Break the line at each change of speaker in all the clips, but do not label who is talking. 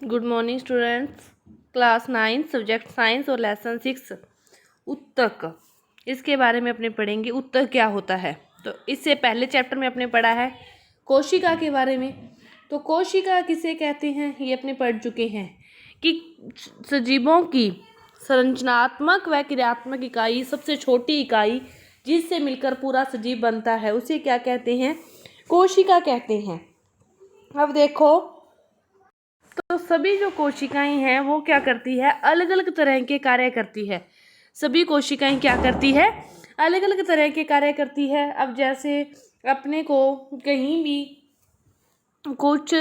Good morning students. Class 9 subject science और lesson 6 उत्तक, इसके बारे में अपने पढ़ेंगे। उत्तक क्या होता है? तो इससे पहले चैप्टर में अपने पढ़ा है कोशिका के बारे में। तो कोशिका किसे कहते हैं ये अपने पढ़ चुके हैं कि सजीवों की संरचनात्मक व क्रियात्मक इकाई, सबसे छोटी इकाई जिससे मिलकर पूरा सजीव बनता है, उसे क्या कहते हैं? कोशिका कहते हैं। अब देखो, तो सभी जो कोशिकाएं हैं वो क्या करती है? अलग अलग तरह के कार्य करती है। सभी कोशिकाएं क्या करती है? अलग अलग तरह के कार्य करती है। अब जैसे अपने को कहीं भी कुछ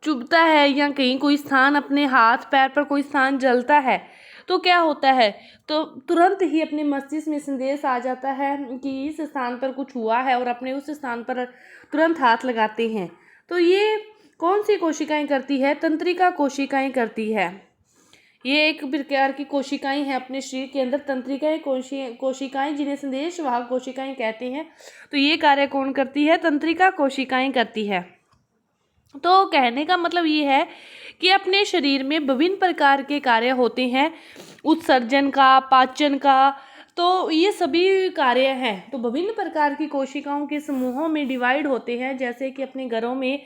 चुभता है या कहीं कोई स्थान, अपने हाथ पैर पर कोई स्थान जलता है, तो क्या होता है? तो तुरंत ही अपने मस्तिष्क में संदेश आ जाता है कि इस स्थान पर कुछ हुआ है और अपने उस स्थान पर तुरंत हाथ लगाते हैं। तो ये कौन सी कोशिकाएं करती है? तंत्रिका कोशिकाएं करती है। ये एक प्रकार की कोशिकाएं हैं अपने शरीर के अंदर, तंत्रिका कोशिकाएं, जिन्हें संदेश वाहक कोशिकाएं कहते हैं। तो ये कार्य कौन करती है? तंत्रिका कोशिकाएं करती है। तो कहने का मतलब ये है कि अपने शरीर में विभिन्न प्रकार के कार्य होते हैं, उत्सर्जन का, पाचन का। तो ये सभी कार्य हैं। तो विभिन्न प्रकार की कोशिकाओं के समूहों में डिवाइड होते हैं। जैसे कि अपने घरों में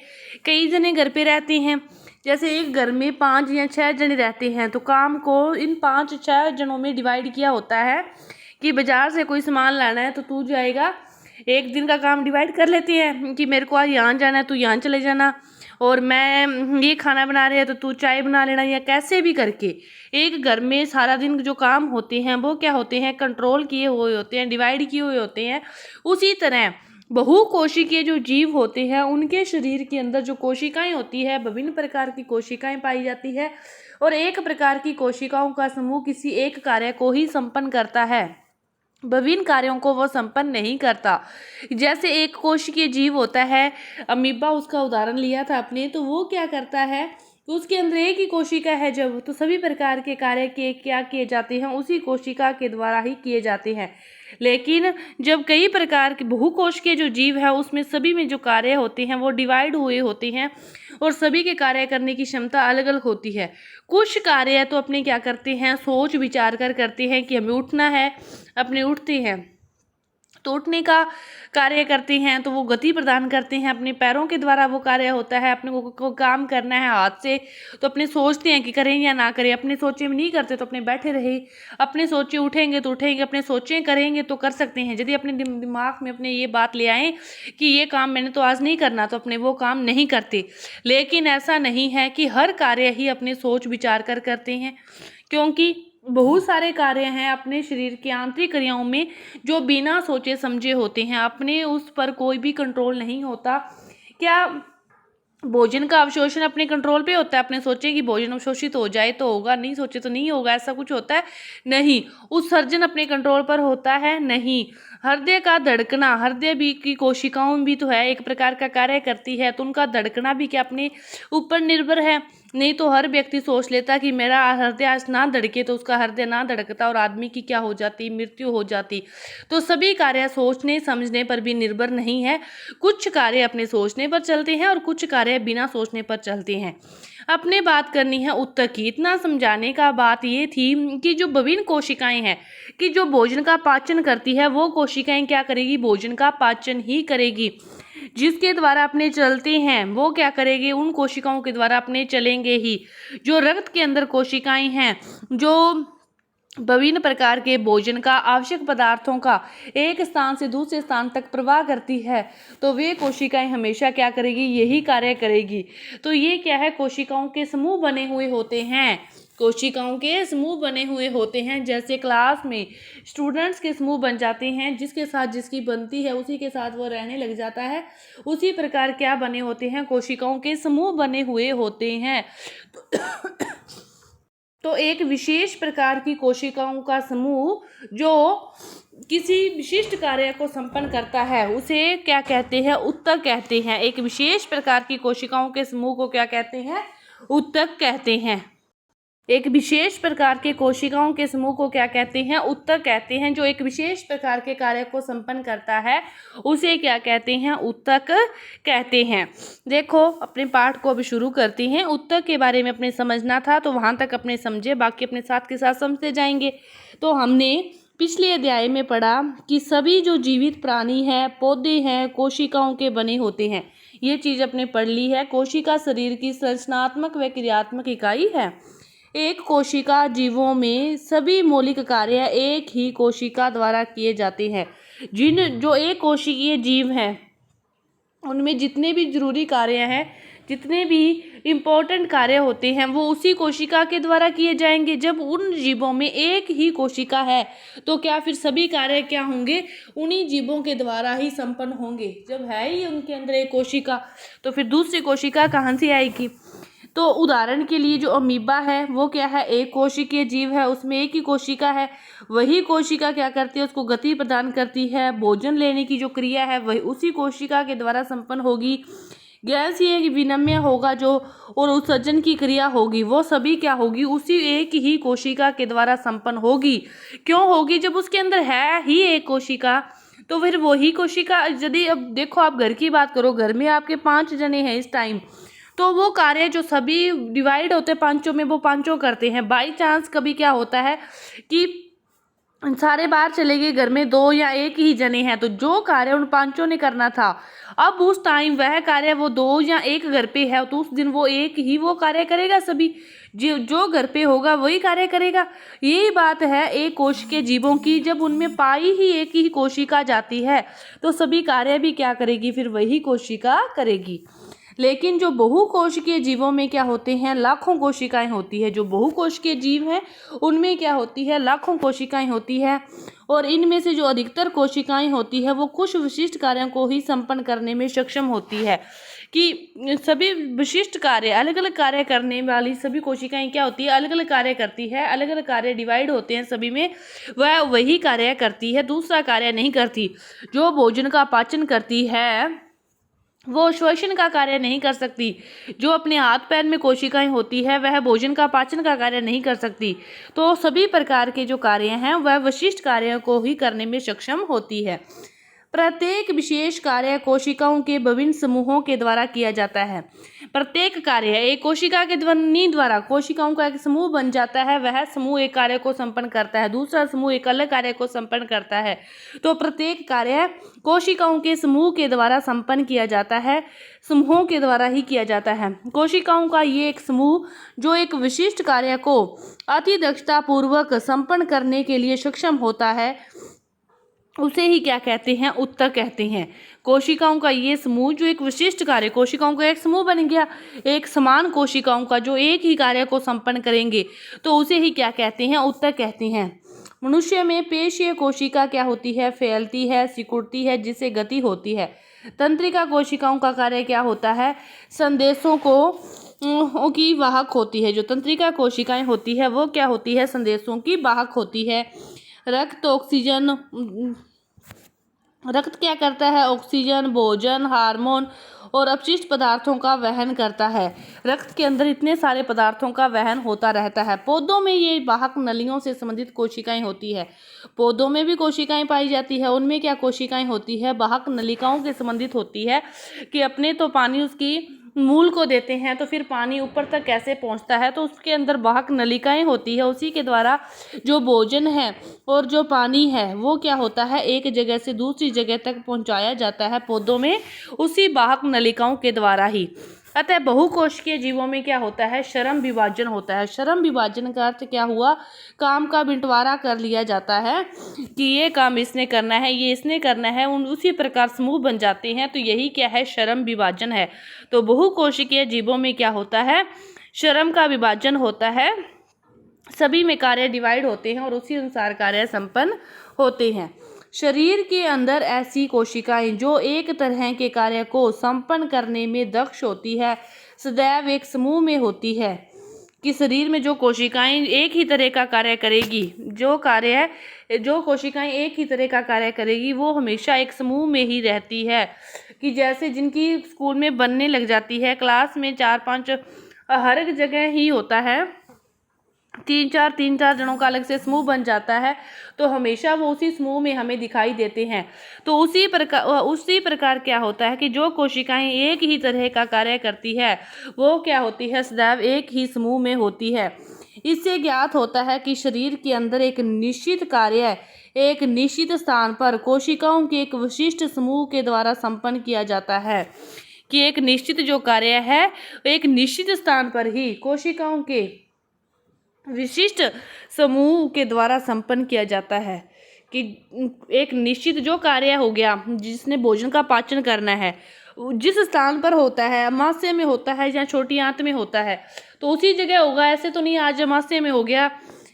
कई जने घर पे रहते हैं, जैसे एक घर में 5 या 6 जने रहते हैं, तो काम को इन 5-6 जनों में डिवाइड किया होता है कि बाजार से कोई सामान लाना है तो तू जाएगा। एक दिन का काम डिवाइड कर लेते हैं कि मेरे को आज यहाँ जाना है, तू यहाँ चले जाना, और मैं ये खाना बना रही है तो तू चाय बना लेना, या कैसे भी करके एक घर में सारा दिन जो काम होते हैं वो क्या होते हैं? कंट्रोल किए हुए होते हैं, डिवाइड किए हुए होते हैं। उसी तरह बहुकोशिकीय जो जीव होते हैं, उनके शरीर के अंदर जो कोशिकाएं होती है, विभिन्न प्रकार की कोशिकाएं पाई जाती है, और एक प्रकार की कोशिकाओं का समूह किसी एक कार्य को ही संपन्न करता है, विभिन्न कार्यों को वो संपन्न नहीं करता। जैसे एक कोशिकीय जीव होता है, अमीबा, उसका उदाहरण लिया था अपने, तो वो क्या करता है? तो उसके अंदर एक ही कोशिका है जब, तो सभी प्रकार के कार्य के क्या किए जाते हैं? उसी कोशिका के द्वारा ही किए जाते हैं। लेकिन जब कई प्रकार के बहुकोश के जो जीव है, उसमें सभी में जो कार्य होते हैं वो डिवाइड हुए होते हैं, और सभी के कार्य करने की क्षमता अलग अलग होती है। कुछ कार्य तो अपने क्या करते हैं? सोच विचार कर करते हैं कि हमें उठना है, अपने उठते हैं, तो उठने का कार्य करते हैं, तो वो गति प्रदान करते हैं, अपने पैरों के द्वारा वो कार्य होता है। अपने को काम करना है हाथ से, तो अपने सोचते हैं कि करें या ना करें, अपने सोचे में नहीं करते तो अपने बैठे रहे, अपने सोचे उठेंगे तो उठेंगे, अपने सोचे करेंगे तो कर सकते हैं। यदि अपने दिमाग में अपने ये बात ले आए कि ये काम मैंने तो आज नहीं करना, तो अपने वो काम नहीं करते। लेकिन ऐसा नहीं है कि हर कार्य ही अपने सोच विचार कर करते हैं, क्योंकि बहुत सारे कार्य हैं अपने शरीर की आंतरिक क्रियाओं में जो बिना सोचे समझे होते हैं, अपने उस पर कोई भी कंट्रोल नहीं होता। क्या भोजन का अवशोषण अपने कंट्रोल पे होता है? अपने सोचें कि भोजन अवशोषित हो जाए तो होगा, नहीं सोचे तो नहीं होगा, ऐसा कुछ होता है? नहीं। उत्सर्जन अपने कंट्रोल पर होता है? नहीं। हृदय का धड़कना, हृदय भी की कोशिकाओं भी तो है, एक प्रकार का कार्य करती है, तो उनका धड़कना भी क्या अपने ऊपर निर्भर है? नहीं तो हर व्यक्ति सोच लेता कि मेरा हृदय आज ना धड़के, तो उसका हृदय ना धड़कता और आदमी की क्या हो जाती? मृत्यु हो जाती। तो सभी कार्य सोचने समझने पर भी निर्भर नहीं है। कुछ कार्य अपने सोचने पर चलते हैं और कुछ कार्य बिना सोचने पर चलते हैं। अपने बात करनी है उत्तक की। इतना समझाने का बात ये थी कि जो विभिन्न कोशिकाएं हैं, कि जो भोजन का पाचन करती है, वो कोशिकाएं क्या करेगी? भोजन का पाचन ही करेगी। जिसके द्वारा अपने चलते हैं वो क्या करेगी? उन कोशिकाओं के द्वारा अपने चलेंगे ही। जो रक्त के अंदर कोशिकाएं हैं, जो विभिन्न प्रकार के भोजन का, आवश्यक पदार्थों का एक स्थान से दूसरे स्थान तक प्रवाह करती है, तो वे कोशिकाएं हमेशा क्या करेगी? यही कार्य करेगी। तो ये क्या है? कोशिकाओं के समूह बने हुए होते हैं। कोशिकाओं के समूह बने हुए होते हैं। जैसे क्लास में स्टूडेंट्स के समूह बन जाते हैं, जिसके साथ जिसकी बनती है उसी के साथ वो रहने लग जाता है। उसी प्रकार क्या बने होते हैं? कोशिकाओं के समूह बने हुए होते हैं। तो एक विशेष प्रकार की कोशिकाओं का समूह जो किसी विशिष्ट कार्य को संपन्न करता है, उसे क्या कहते हैं? उत्तक कहते हैं। एक विशेष प्रकार की कोशिकाओं के समूह को क्या कहते हैं? उत्तक कहते हैं। एक विशेष प्रकार के कोशिकाओं के समूह को क्या कहते हैं? ऊतक कहते हैं। जो एक विशेष प्रकार के कार्य को संपन्न करता है उसे क्या कहते हैं? ऊतक कहते हैं। देखो, अपने पाठ को अभी शुरू करते हैं। ऊतक के बारे में अपने समझना था तो वहाँ तक अपने समझे, बाकी अपने साथ के साथ समझते जाएंगे। तो हमने पिछले अध्याय में पढ़ा कि सभी जो जीवित प्राणी हैं, पौधे हैं, कोशिकाओं के बने होते हैं। ये चीज़ अपने पढ़ ली है। कोशिका शरीर की संरचनात्मक व क्रियात्मक इकाई है। एक कोशिका जीवों में सभी मौलिक कार्य एक ही कोशिका द्वारा किए जाते हैं। जो एक कोशिकीय जीव हैं उनमें जितने भी जरूरी कार्य हैं, जितने भी इम्पोर्टेंट कार्य होते हैं वो उसी कोशिका के द्वारा किए जाएंगे। जब उन जीवों में एक ही कोशिका है तो क्या फिर सभी कार्य क्या होंगे? उन्हीं जीवों के द्वारा ही संपन्न होंगे। जब है ही उनके अंदर एक कोशिका तो फिर दूसरी कोशिका कहाँ से आएगी? तो उदाहरण के लिए जो अमीबा है वो क्या है? एक कोशिकीय जीव है, उसमें एक ही कोशिका है। वही कोशिका क्या करती है? उसको गति प्रदान करती है। भोजन लेने की जो क्रिया है वही उसी कोशिका के द्वारा संपन्न होगी। गैसीय विनिमय होगा जो, और उत्सर्जन की क्रिया होगी वो सभी क्या होगी? उसी एक ही कोशिका के द्वारा संपन्न होगी। क्यों होगी? जब उसके अंदर है ही एक कोशिका तो फिर वही कोशिका, यदि अब देखो आप घर की बात करो, घर में आपके 5 जने हैं इस टाइम, तो वो कार्य जो सभी डिवाइड होते हैं पांचों में वो पांचों करते हैं। बाई चांस कभी क्या होता है कि सारे बाहर चले गए, घर में 2 या 1 ही जने हैं, तो जो कार्य उन पांचों ने करना था अब उस टाइम वह कार्य वो 2 या 1 घर पे है तो उस दिन वो एक ही वो कार्य करेगा। सभी जो घर पे होगा वही कार्य करेगा। यही बात है एक कोश के जीवों की। जब उनमें पाई ही एक ही कोशिका जाती है तो सभी कार्य भी क्या करेगी? फिर वही कोशिका करेगी। लेकिन जो बहुकोशिकीय जीवों में क्या होते हैं? लाखों कोशिकाएं होती है। जो बहुकोशिकीय जीव हैं उनमें क्या होती है? लाखों कोशिकाएं होती है। और इनमें से जो अधिकतर कोशिकाएं होती है वो कुछ विशिष्ट कार्यों को ही संपन्न करने में सक्षम होती है। कि सभी विशिष्ट कार्य, अलग अलग कार्य करने वाली सभी कोशिकाएं क्या होती है? अलग अलग कार्य करती है। अलग अलग कार्य डिवाइड होते हैं सभी में, वह वही कार्य करती है, दूसरा कार्य नहीं करती। जो भोजन का पाचन करती है वो श्वसन का कार्य नहीं कर सकती। जो अपने हाथ पैर में कोशिकाएं होती है वह भोजन का पाचन का कार्य नहीं कर सकती। तो सभी प्रकार के जो कार्य हैं वह विशिष्ट कार्यों को ही करने में सक्षम होती है। प्रत्येक विशेष कार्य कोशिकाओं के विभिन्न समूहों के द्वारा किया जाता है। प्रत्येक कार्य एक कोशिका के ध्वनि द्वारा कोशिकाओं का एक समूह बन जाता है। वह समूह एक कार्य को संपन्न करता है, दूसरा समूह एक अलग कार्य को संपन्न करता है। तो प्रत्येक कार्य कोशिकाओं के समूह के द्वारा संपन्न किया जाता है, समूहों के द्वारा ही किया जाता है। कोशिकाओं का ये एक समूह जो एक विशिष्ट कार्य को अति दक्षता पूर्वक संपन्न करने के लिए सक्षम होता है उसे ही क्या कहते हैं? ऊतक कहते हैं। कोशिकाओं का ये समूह जो एक विशिष्ट कार्य, कोशिकाओं का एक समूह बन गया एक समान कोशिकाओं का जो एक ही कार्य को संपन्न करेंगे तो उसे ही क्या कहते हैं? ऊतक कहते हैं। मनुष्य में पेशीय कोशिका क्या होती है? फैलती है, सिकुड़ती है, जिससे गति होती है। तंत्रिका कोशिकाओं का कार्य क्या होता है? संदेशों को की वाहक होती है। जो तंत्रिका कोशिकाएं होती है वो क्या होती है? संदेशों की वाहक होती है। रक्त क्या करता है? ऑक्सीजन, भोजन, हार्मोन और अपशिष्ट पदार्थों का वहन करता है। रक्त के अंदर इतने सारे पदार्थों का वहन होता रहता है। पौधों में ये वाहक नलियों से संबंधित कोशिकाएं होती है। पौधों में भी कोशिकाएं पाई जाती है। उनमें क्या कोशिकाएं होती है? वाहक नलिकाओं के संबंधित होती है कि अपने तो पानी उसकी मूल को देते हैं तो फिर पानी ऊपर तक कैसे पहुंचता है? तो उसके अंदर वाहक नलिकाएं होती है। उसी के द्वारा जो भोजन है और जो पानी है वो क्या होता है? एक जगह से दूसरी जगह तक पहुंचाया जाता है पौधों में उसी वाहक नलिकाओं के द्वारा ही। अतः बहुकोशिकीय जीवों में क्या होता है? श्रम विभाजन होता है। श्रम विभाजन का अर्थ क्या हुआ? काम का बंटवारा कर लिया जाता है कि ये काम इसने करना है, ये इसने करना है, उसी प्रकार समूह बन जाते हैं। तो यही क्या है? श्रम विभाजन है। तो बहुकोशिकीय जीवों में क्या होता है? श्रम का विभाजन होता है। सभी में कार्य डिवाइड होते हैं और उसी अनुसार कार्य संपन्न होते हैं। शरीर के अंदर ऐसी कोशिकाएं जो एक तरह के कार्य को संपन्न करने में दक्ष होती है सदैव एक समूह में होती है। कि शरीर में जो कोशिकाएं एक ही तरह का कार्य करेगी, जो कोशिकाएं एक ही तरह का कार्य करेगी वो हमेशा एक समूह में ही रहती है। कि जैसे जिनकी स्कूल में बनने लग जाती है, क्लास में 4-5 हर एक जगह ही होता है तीन चार जनों का अलग से समूह बन जाता है तो हमेशा वो उसी समूह में हमें दिखाई देते हैं। तो उसी प्रकार क्या होता है कि जो कोशिकाएं एक ही तरह का कार्य करती है वो क्या होती है, सदैव एक ही समूह में होती है। इससे ज्ञात होता है कि शरीर के अंदर एक निश्चित कार्य एक निश्चित स्थान पर कोशिकाओं के एक विशिष्ट समूह के द्वारा संपन्न किया जाता है, कि एक निश्चित जो कार्य है एक निश्चित स्थान पर ही कोशिकाओं के विशिष्ट समूह के द्वारा संपन्न किया जाता है। कि एक निश्चित जो कार्य हो गया जिसने भोजन का पाचन करना है जिस स्थान पर होता है, अमाशय में होता है या छोटी आंत में होता है, तो उसी जगह होगा। ऐसे तो नहीं आज अमाशय में हो गया,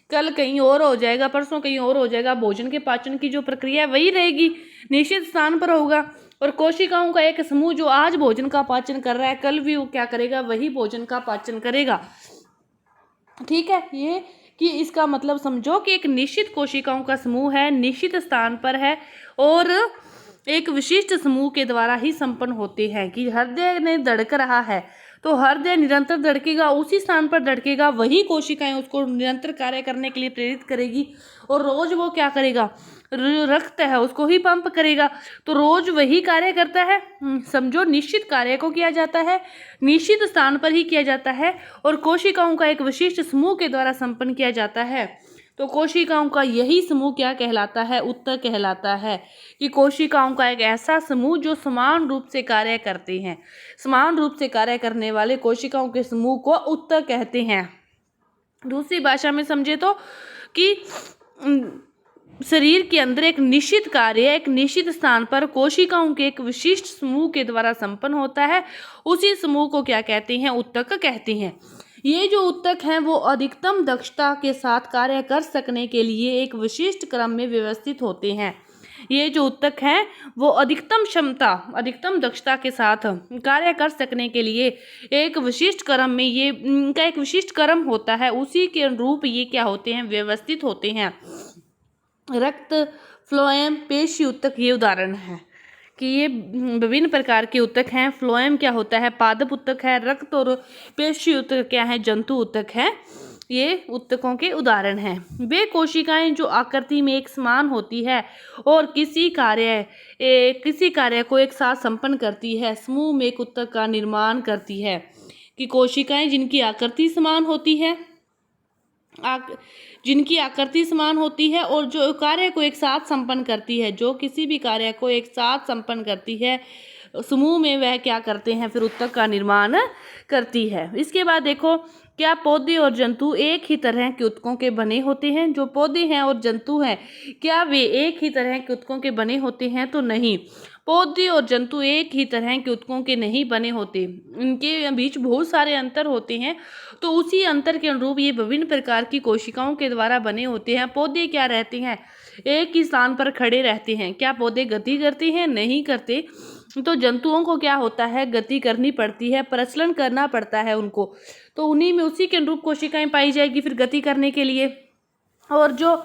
कल कहीं और हो जाएगा, परसों कहीं और हो जाएगा। भोजन के पाचन की जो प्रक्रिया वही रहेगी, निश्चित स्थान पर होगा। और कोशिकाओं का एक समूह जो आज भोजन का पाचन कर रहा है, कल भी वो क्या करेगा, वही भोजन का पाचन करेगा। ठीक है, ये कि इसका मतलब समझो कि एक निश्चित कोशिकाओं का समूह है, निश्चित स्थान पर है और एक विशिष्ट समूह के द्वारा ही संपन्न होते हैं। कि हृदय ने धड़क रहा है तो हृदय निरंतर धड़केगा, उसी स्थान पर धड़केगा, वही कोशिकाएं उसको निरंतर कार्य करने के लिए प्रेरित करेगी। और रोज वो क्या करेगा, रक्त है उसको ही पंप करेगा, तो रोज वही कार्य करता है। समझो, निश्चित कार्य को किया जाता है, निश्चित स्थान पर ही किया जाता है और कोशिकाओं का एक विशिष्ट समूह के द्वारा संपन्न किया जाता है। तो कोशिकाओं का यही समूह क्या कहलाता है, उत्तक कहलाता है। कि कोशिकाओं का एक ऐसा समूह जो समान रूप से कार्य करते हैं, समान रूप से कार्य करने वाले कोशिकाओं के समूह को उत्तक कहते हैं। दूसरी भाषा में समझे तो कि शरीर के अंदर एक निश्चित कार्य एक निश्चित स्थान पर कोशिकाओं के एक विशिष्ट समूह के द्वारा संपन्न होता है, उसी समूह को क्या कहते हैं, उत्तक कहते हैं। ये जो उत्तक हैं वो अधिकतम दक्षता के साथ कार्य कर सकने के लिए एक विशिष्ट क्रम में व्यवस्थित होते हैं। ये जो उत्तक हैं वो अधिकतम क्षमता अधिकतम दक्षता के साथ कार्य कर सकने के लिए एक विशिष्ट क्रम में ये इनका एक विशिष्ट क्रम होता है, उसी के अनुरूप ये क्या होते हैं, व्यवस्थित होते हैं। रक्त, फ्लोएम, पेशी उत्तक ये उदाहरण है कि ये विभिन्न प्रकार के उत्तक हैं। फ्लोएम क्या होता है, पादप उत्तक है। रक्त और पेशी उत्तक क्या है, जंतु उत्तक है। ये उत्तकों के उदाहरण हैं। वे कोशिकाएं जो आकृति में एक समान होती है और किसी कार्य को एक साथ संपन्न करती है, समूह में एक उत्तक का निर्माण करती है। कि कोशिकाएं जिनकी आकृति समान होती है और जो कार्य को एक साथ संपन्न करती है, जो किसी भी कार्य को एक साथ संपन्न करती है समूह में, वह क्या करते हैं, फिर उत्तक का निर्माण करती है। इसके बाद देखो, क्या पौधे और जंतु एक ही तरह के उत्तकों के बने होते हैं। जो पौधे हैं और जंतु हैं क्या वे एक ही तरह के उत्तकों के बने होते हैं, तो नहीं। पौधे और जंतु एक ही तरह के उत्तकों के नहीं बने होते, इनके बीच बहुत सारे अंतर होते हैं। तो उसी अंतर के अनुरूप ये विभिन्न प्रकार की कोशिकाओं के द्वारा बने होते हैं। पौधे क्या रहते हैं, एक ही स्थान पर खड़े रहते हैं। क्या पौधे गति करते हैं, नहीं करते। तो जंतुओं को क्या होता है, गति करनी पड़ती है, प्रचलन करना पड़ता है उनको। तो उन्हीं में उसी के अनुरूप कोशिकाएं पाई जाएगी फिर गति करने के लिए। और जो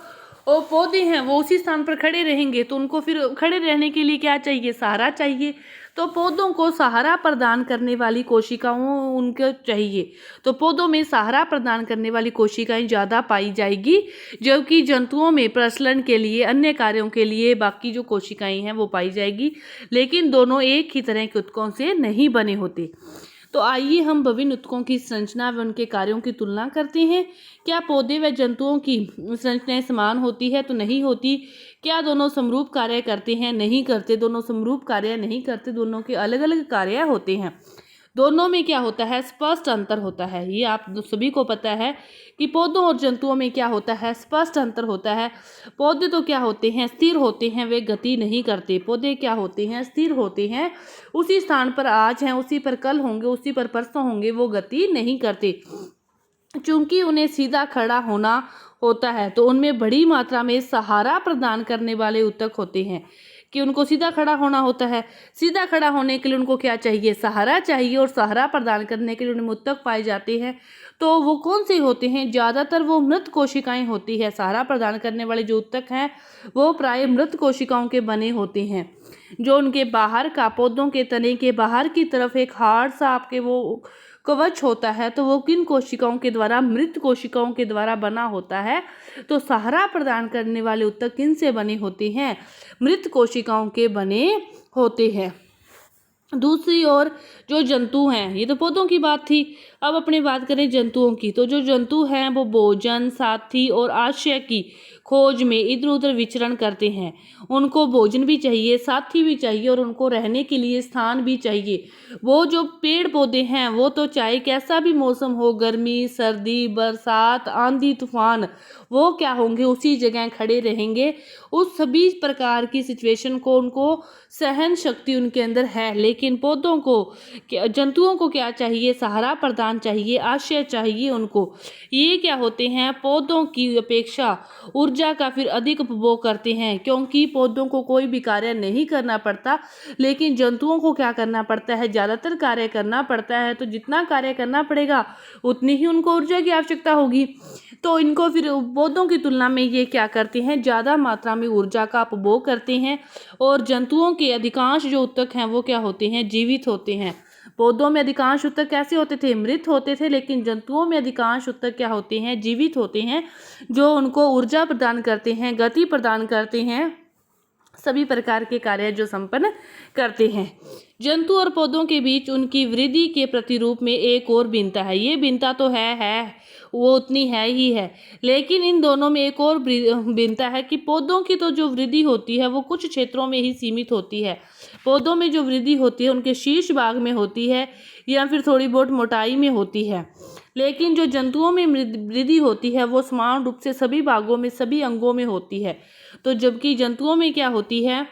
पौधे हैं वो उसी स्थान पर खड़े रहेंगे, तो उनको फिर खड़े रहने के लिए क्या चाहिए, सहारा चाहिए। तो पौधों को सहारा प्रदान करने वाली कोशिकाओं उनको चाहिए। तो पौधों में सहारा प्रदान करने वाली कोशिकाएं ज़्यादा पाई जाएगी, जबकि जंतुओं में प्रचलन के लिए, अन्य कार्यों के लिए बाकी जो कोशिकाएं हैं वो पाई जाएगी। लेकिन दोनों एक ही तरह के उत्तकों से नहीं बने होते। तो आइए हम विभिन्न उत्तकों की संरचना व उनके कार्यों की तुलना करते हैं। क्या पौधे व जंतुओं की संरचनाएं समान होती है, तो नहीं होती। क्या दोनों समरूप कार्य करते हैं, नहीं करते। दोनों समरूप कार्य नहीं करते, दोनों के अलग अलग कार्य होते हैं। दोनों में क्या होता है, स्पष्ट अंतर होता है। ये आप सभी को पता है कि पौधों और जंतुओं में क्या होता है, स्पष्ट अंतर होता है। पौधे तो क्या होते हैं, स्थिर होते हैं, वे गति नहीं करते। पौधे क्या होते हैं, स्थिर होते हैं, उसी स्थान पर आज हैं, उसी पर कल होंगे, उसी पर परसों होंगे, वो गति नहीं करते। चूंकि उन्हें सीधा खड़ा होना होता है तो उनमें बड़ी मात्रा में सहारा प्रदान करने वाले उत्तक होते हैं। कि उनको सीधा खड़ा होना होता है, सीधा खड़ा होने के लिए उनको क्या चाहिए, सहारा चाहिए। और सहारा प्रदान करने के लिए उनमें उत्तक पाए जाते हैं। तो वो कौन से होते हैं, ज़्यादातर वो मृत कोशिकाएं होती है। सहारा प्रदान करने वाले जो उत्तक हैं वो प्राय मृत कोशिकाओं के बने होते हैं। जो उनके बाहर का, पौधों के तने के बाहर की तरफ एक हार्ड सा आपके वो कवच होता है तो वो किन कोशिकाओं के द्वारा, मृत कोशिकाओं के द्वारा बना होता है। तो सहारा प्रदान करने वाले ऊतक किन से बने होते हैं, मृत कोशिकाओं के बने होते हैं। दूसरी ओर जो जंतु हैं, ये तो पौधों की बात थी, अब अपनी बात करें जंतुओं की। तो जो जंतु हैं वो भोजन, साथी और आश्रय की खोज में इधर उधर विचरण करते हैं। उनको भोजन भी चाहिए, साथी भी चाहिए और उनको रहने के लिए स्थान भी चाहिए। वो जो पेड़ पौधे हैं वो तो चाहे कैसा भी मौसम हो, गर्मी, सर्दी, बरसात, आंधी, तूफान, वो क्या होंगे, उसी जगह खड़े रहेंगे। उस सभी प्रकार की सिचुएशन को उनको सहन शक्ति उनके अंदर है। लेकिन पौधों को, जंतुओं को क्या चाहिए, सहारा प्रदान चाहिए, आश्रय चाहिए उनको। ये क्या होते हैं, पौधों की अपेक्षा ऊर्जा का फिर अधिक उपभोग करते हैं, क्योंकि पौधों को कोई भी कार्य नहीं करना पड़ता, लेकिन जंतुओं को क्या करना पड़ता है, ज़्यादातर कार्य करना पड़ता है। तो जितना कार्य करना पड़ेगा उतनी ही उनको ऊर्जा की आवश्यकता होगी। तो इनको फिर पौधों की तुलना में ये क्या करते हैं, ज़्यादा मात्रा में ऊर्जा का उपभोग करते हैं। और जंतुओं के अधिकांश जो ऊतक हैं वो क्या होते हैं, जीवित होते हैं। पौधों में अधिकांश ऊतक कैसे होते थे, मृत होते थे, लेकिन जंतुओं में अधिकांश ऊतक क्या होते हैं, जीवित होते हैं, जो उनको ऊर्जा प्रदान करते हैं, गति प्रदान करते हैं, सभी प्रकार के कार्य जो संपन्न करते हैं। जंतु और पौधों के बीच उनकी वृद्धि के प्रतिरूप में एक और भिन्नता है। ये भिन्नता तो है वो उतनी है ही है, लेकिन इन दोनों में एक और भिन्नता है कि पौधों की तो जो वृद्धि होती है वो कुछ क्षेत्रों में ही सीमित होती है। पौधों में जो वृद्धि होती है उनके शीर्ष भाग में होती है या फिर थोड़ी बहुत मोटाई में होती है, लेकिन जो जंतुओं में वृद्धि होती है वो समान रूप से सभी भागों में, सभी अंगों में होती है। तो जबकि जंतुओं में क्या होती है,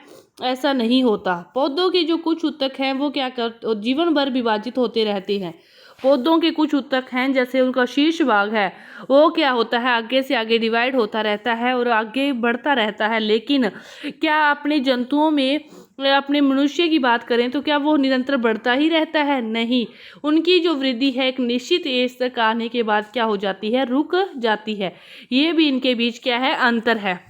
ऐसा नहीं होता। पौधों के जो कुछ ऊतक हैं वो क्या कर जीवन भर विभाजित होते रहते हैं। पौधों के कुछ ऊतक हैं, जैसे उनका शीर्ष भाग है, वो क्या होता है, आगे से आगे डिवाइड होता रहता है और आगे बढ़ता रहता है। लेकिन क्या अपने जंतुओं में, अपने मनुष्य की बात करें तो क्या वो निरंतर बढ़ता ही रहता है, नहीं। उनकी जो वृद्धि है एक निश्चित एज तक आने के बाद क्या हो जाती है, रुक जाती है। ये भी इनके बीच क्या है, अंतर है।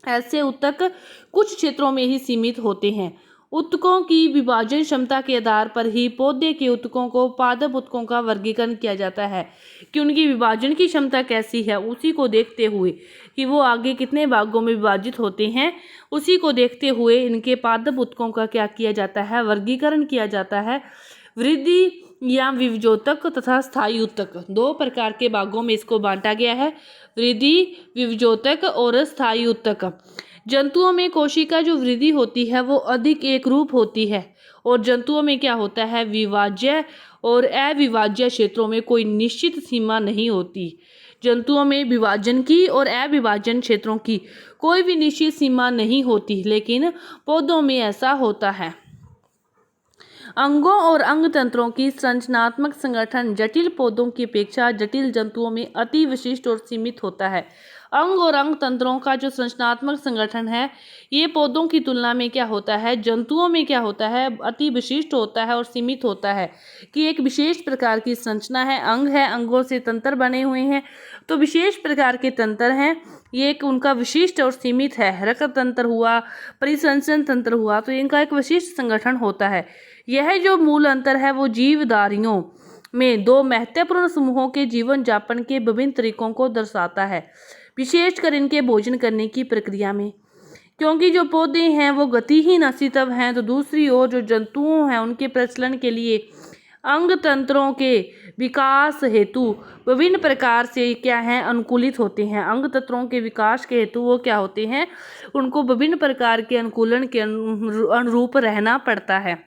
ऐसे ऊतक कुछ क्षेत्रों में ही सीमित होते हैं। ऊतकों की विभाजन क्षमता के आधार पर ही पौधे के ऊतकों को पादप ऊतकों का वर्गीकरण किया जाता है कि उनकी विभाजन की क्षमता कैसी है। उसी को देखते हुए कि वो आगे कितने भागों में विभाजित होते हैं, उसी को देखते हुए इनके पादप ऊतकों का क्या किया जाता है, वर्गीकरण किया जाता है। वृद्धि या विभजोतक तथा स्थायी ऊतक, दो प्रकार के भागों में इसको बांटा गया है, वृद्धि, विभजोतक और स्थायी ऊतक। जंतुओं में कोशिका जो वृद्धि होती है वो अधिक एक रूप होती है, और जंतुओं में क्या होता है, विभाज्य और अविभाज्य क्षेत्रों में कोई निश्चित सीमा नहीं होती। जंतुओं में विभाजन की और अविभाजन क्षेत्रों की कोई भी निश्चित सीमा नहीं होती, लेकिन पौधों में ऐसा होता है। अंगों और अंग तंत्रों की संरचनात्मक संगठन जटिल पौधों की अपेक्षा जटिल जंतुओं में अति विशिष्ट और सीमित होता है। अंग और अंग तंत्रों का जो संरचनात्मक संगठन है ये पौधों की तुलना में क्या होता है, जंतुओं में क्या होता है, अति विशिष्ट होता है और सीमित होता है। कि एक विशेष प्रकार की संरचना है, अंग है, अंगों से तंत्र बने हुए हैं, तो विशेष प्रकार के तंत्र हैं, ये एक उनका विशिष्ट और सीमित है। रक्त तंत्र हुआ, परिसंचरण तंत्र हुआ, तो इनका एक विशिष्ट संगठन होता है। यह जो मूल अंतर है वो जीवधारियों में दो महत्वपूर्ण समूहों के जीवन यापन के विभिन्न तरीकों को दर्शाता है, विशेषकर इनके भोजन करने की प्रक्रिया में। क्योंकि जो पौधे हैं वो गतिहीन अस्तित्व हैं, तो दूसरी ओर जो जंतुओं हैं उनके प्रचलन के लिए अंग तंत्रों के विकास हेतु विभिन्न प्रकार से क्या हैं, अनुकूलित होते हैं। अंग तंत्रों के विकास के हेतु वो क्या होते हैं, उनको विभिन्न प्रकार के अनुकूलन के अनुरूप रहना पड़ता है।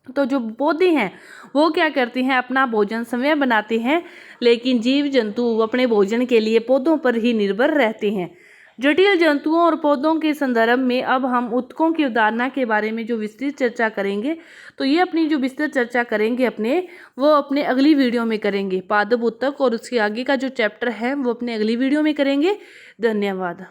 तो जो पौधे हैं वो क्या करते हैं, अपना भोजन स्वयं बनाते हैं, लेकिन जीव जंतु अपने भोजन के लिए पौधों पर ही निर्भर रहते हैं। जटिल जंतुओं और पौधों के संदर्भ में अब हम ऊतकों की अवधारणा के बारे में जो विस्तृत चर्चा करेंगे, तो ये अपनी जो विस्तृत चर्चा करेंगे वो अपने अगली वीडियो में करेंगे। पादप ऊतक और उसके आगे का जो चैप्टर है वो अपने अगली वीडियो में करेंगे। धन्यवाद।